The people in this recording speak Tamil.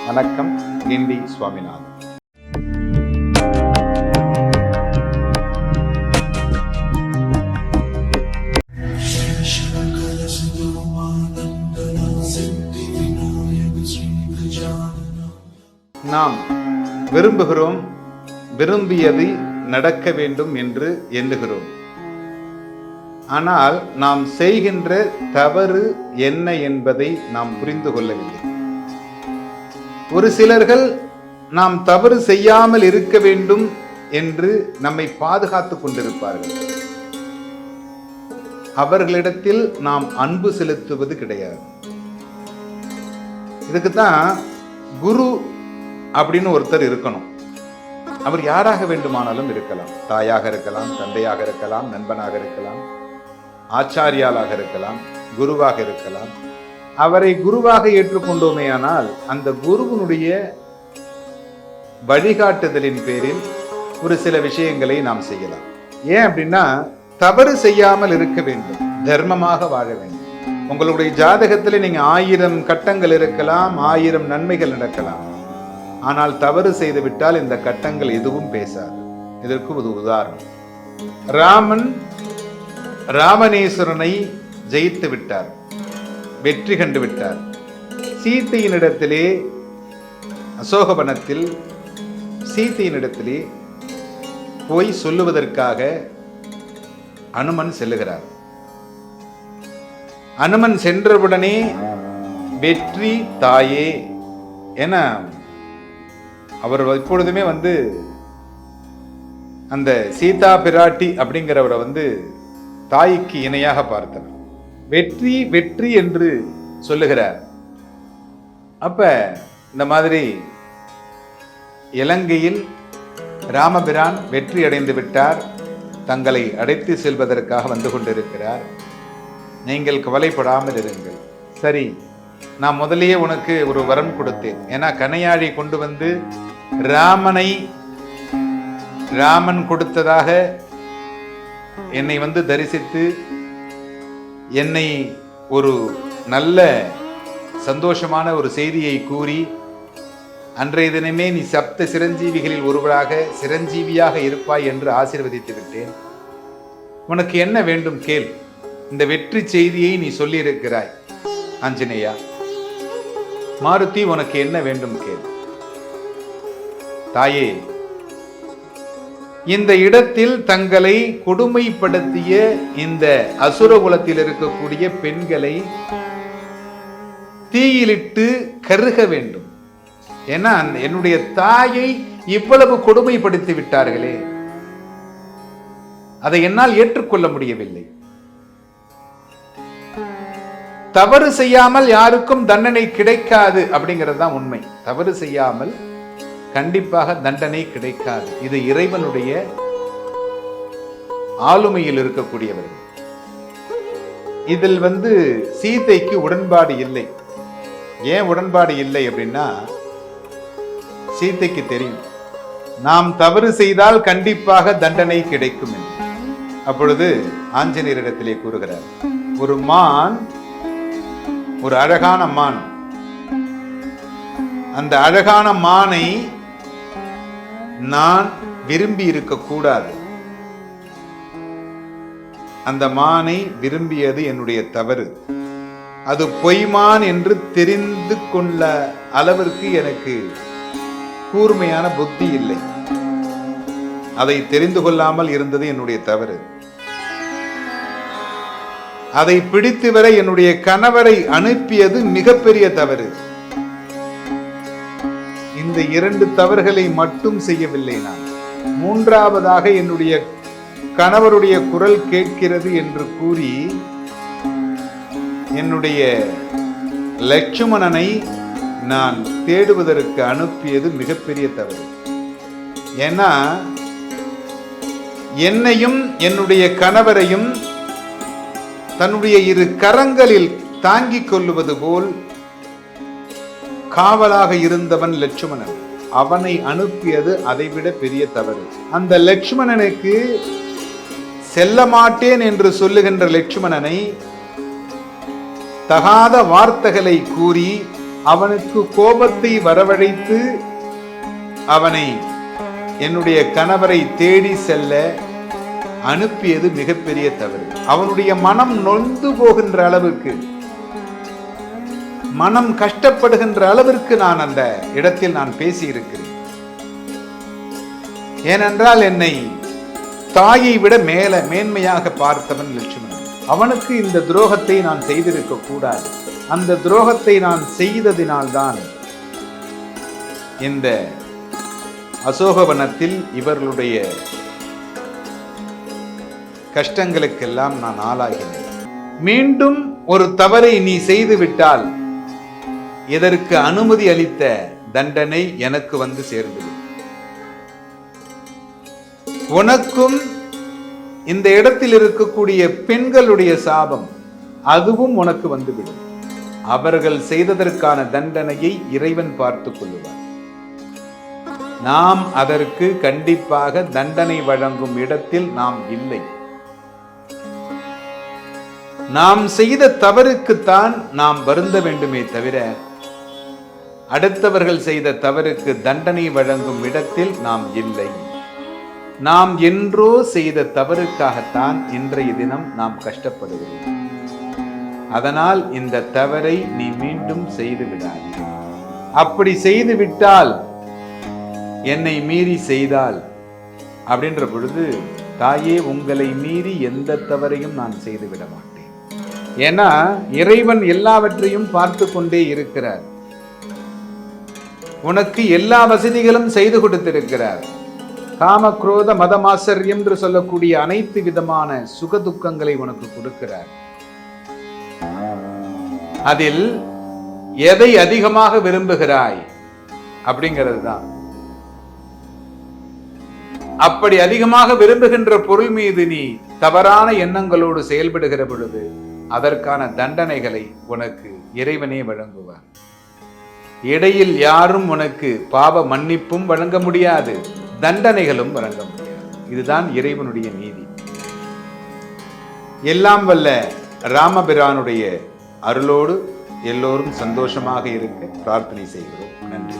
வணக்கம். கிண்டி சுவாமிநாதன். நாம் விரும்புகிறோம், விரும்பியது நடக்க வேண்டும் என்று எண்ணுகிறோம். ஆனால் நாம் செய்கின்ற தவறு என்ன என்பதை நாம் புரிந்து கொள்ளவில்லை. ஒரு சிலர்கள் நாம் தவறு செய்யாமல் இருக்க வேண்டும் என்று நம்மை பாதுகாத்துக் கொண்டிருப்பார்கள். அவர்களிடத்தில் நாம் அன்பு செலுத்துவது கிடையாது. இதுக்குத்தான் குரு அப்படின்னு ஒருத்தர் இருக்கணும். அவர் யாராக வேண்டுமானாலும் இருக்கலாம். தாயாக இருக்கலாம், தந்தையாக இருக்கலாம், நண்பனாக இருக்கலாம், ஆச்சாரியாலாக இருக்கலாம், குருவாக இருக்கலாம். அவரை குருவாக ஏற்றுக்கொண்டோமேயானால் அந்த குருவினுடைய வழிகாட்டுதலின் பேரில் ஒரு சில விஷயங்களை நாம் செய்யலாம். ஏன் அப்படின்னா, தவறு செய்யாமல் இருக்க வேண்டும், தர்மமாக வாழ வேண்டும். உங்களுடைய ஜாதகத்தில் நீங்க 1000 கட்டங்கள் இருக்கலாம், 1000 நன்மைகள் நடக்கலாம். ஆனால் தவறு செய்து விட்டால் இந்த கட்டங்கள் எதுவும் பேசாது. இதற்கு ஒரு உதாரணம், ராமனேஸ்வரனை ஜெயித்து விட்டார், வெற்றி கண்டு விட்டார். சீத்தையினிடத்திலே, அசோகவனத்தில் சீத்தையினிடத்திலே போய் சொல்லுவதற்காக அனுமன் செல்லுகிறார். அனுமன் சென்றவுடனே வெற்றி தாயே என அவர் எப்பொழுதுமே அந்த சீதா பிராட்டி அப்படிங்கிறவரை தாய்க்கு இணையாக பார்த்தவர். வெற்றி வெற்றி என்று சொல்லுகிறார். அப்ப இந்த மாதிரி இலங்கையில் ராமபிரான் வெற்றி அடைந்து விட்டார், தங்களை அடைத்து செல்வதற்காக வந்து கொண்டிருக்கிறார். நீங்கள் கவலைப்படாமல் இருங்கள். சரி, நான் முதலேயே உனக்கு ஒரு வரம் கொடுத்தேன். ஏன்னா கணையாழி கொண்டு வந்து ராமன் கொடுத்ததாக என்னை தரிசித்து என்னை ஒரு நல்ல சந்தோஷமான ஒரு செய்தியை கூறி, அன்றைய தினமே நீ சப்த சிரஞ்சீவிகளில் ஒருவராக சிரஞ்சீவியாக இருப்பாய் என்று ஆசீர்வதித்து விட்டேன். உனக்கு என்ன வேண்டும் கேள். இந்த வெற்றி செய்தியை நீ சொல்லி இருக்கிறாய் ஆஞ்சநேயா. மாருதி, உனக்கு என்ன வேண்டும் கேள். தாயே, இந்த இடத்தில் தங்களை கொடுமைப்படுத்திய இந்த அசுர குலத்தில் இருக்கக்கூடிய பெண்களை தீயிலிட்டு கருக வேண்டும். ஏன்னா என்னுடைய தாயை இவ்வளவு கொடுமைப்படுத்தி விட்டார்களே, அதை என்னால் ஏற்றுக்கொள்ள முடியவில்லை. தவறு செய்யாமல் யாருக்கும் தண்டனை கிடைக்காது அப்படிங்கிறது தான் உண்மை. தவறு செய்யாமல் கண்டிப்பாக தண்டனை கிடைக்காது. இது இறைவனுடைய ஆளுமையில் இருக்கக்கூடியவர். இதில் சீதைக்கு உடன்பாடு இல்லை. ஏன் உடன்பாடு இல்லை அப்படின்னா, சீதைக்கு தெரியும் நாம் தவறு செய்தால் கண்டிப்பாக தண்டனை கிடைக்கும் என்று. அப்பொழுது ஆஞ்சநேயரிடத்திலே கூறுகிறார், ஒரு மான், ஒரு அழகான மான், அந்த அழகான மானை நான் விரும்பி இருக்க கூடாது. அந்த மானை விரும்பியது என்னுடைய தவறு. அது பொய்மான் என்று தெரிந்து கொள்ள அளவிற்கு எனக்கு கூர்மையான புத்தி இல்லை. அதை தெரிந்து கொள்ளாமல் இருந்தது என்னுடைய தவறு. அதை பிடித்து வர என்னுடைய கணவரை அனுப்பியது மிகப்பெரிய தவறு. இந்த 2 தவறுகளை மட்டும் செய்யவில்லை நான். 3ஆவதாக என்னுடைய கணவருடைய குரல் கேட்கிறது என்று கூறி என்னுடைய லட்சுமணனை நான் தேடுவதற்கு அனுப்பியது மிகப்பெரிய தவறு. ஏன்னா என்னையும் என்னுடைய கணவரையும் தன்னுடைய 2 கரங்களில் தாங்கிக் கொள்ளுவது போல் காவலாக இருந்தவன் லட்சுமணன். அவனை அனுப்பியது அதைவிட பெரிய தவறு. அந்த லட்சுமணனுக்கு செல்ல மாட்டேன் என்று சொல்லுகின்ற லட்சுமணனை தகாத வார்த்தைகளை கூறி அவனுக்கு கோபத்தை வரவழைத்து அவனை என்னுடைய கணவரை தேடி செல்ல அனுப்பியது மிகப்பெரிய தவறு. அவனுடைய மனம் நொந்து போகின்ற அளவுக்கு, மனம் கஷ்டப்படுகின்ற அளவிற்கு நான் அந்த இடத்தில் நான் பேசியிருக்கிறேன். ஏனென்றால் என்னை தாயை விட மேன்மையாக பார்த்தவன் லட்சுமணன். அவனுக்கு இந்த துரோகத்தை நான் செய்திருக்க கூடாது. அந்த துரோகத்தை நான் செய்ததினால்தான் இந்த அசோகவனத்தில் இவர்களுடைய கஷ்டங்களுக்கெல்லாம் நான் ஆளாகினேன். மீண்டும் ஒரு தவறை நீ செய்துவிட்டால் இதற்கு அனுமதி அளித்த தண்டனை எனக்கு வந்து சேர்ந்தது. உனக்கும் இந்த இடத்தில் இருக்கக்கூடிய பெண்களுடைய சாபம் அதுவும் உனக்கு வந்துவிடும். அவர்கள் செய்ததற்கான தண்டனையை இறைவன் பார்த்துக் கொள்ளுவார். நாம் அதற்கு கண்டிப்பாக தண்டனை வழங்கும் இடத்தில் நாம் இல்லை. நாம் செய்த தவறுக்குத்தான் நாம் வருந்த வேண்டுமே தவிர அடுத்தவர்கள் செய்த தவறுக்கு தண்டனை வழங்கும் இடத்தில் நாம் இல்லை. நாம் என்றோ செய்த தவறுக்காகத்தான் இன்றைய தினம் நாம் கஷ்டப்படுகிறோம். அதனால் இந்த தவறை நீ மீண்டும் செய்து விடாதே. அப்படி செய்து விட்டால், என்னை மீறி செய்தால் அப்படின்ற பொழுது, தாயே உங்களை மீறி எந்த தவறையும் நான் செய்து விட மாட்டேன். ஏன்னா இறைவன் எல்லாவற்றையும் பார்த்து கொண்டே இருக்கிறார். உனக்கு எல்லா வசதிகளும் செய்து கொடுத்திருக்கிறார். காம குரோத மதமாசரியம் என்று சொல்லக்கூடிய அனைத்து விதமான சுக துக்கங்களை உனக்கு கொடுக்கிறார். அதில் எதை அதிகமாக விரும்புகிறாய் அப்படிங்கிறது தான். அப்படி அதிகமாக விரும்புகின்ற பொருள் மீது நீ தவறான எண்ணங்களோடு செயல்படுகிற பொழுது அதற்கான தண்டனைகளை உனக்கு இறைவனே வழங்குவார். இடையில் யாரும் உனக்கு பாவ மன்னிப்பும் வழங்க முடியாது, தண்டனைகளும் வழங்க முடியாது. இதுதான் இறைவனுடைய நீதி. எல்லாம் வல்ல ராமபிரானுடைய அருளோடு எல்லோரும் சந்தோஷமாக இருக்க பிரார்த்தனை செய்கிறோம். நன்றி.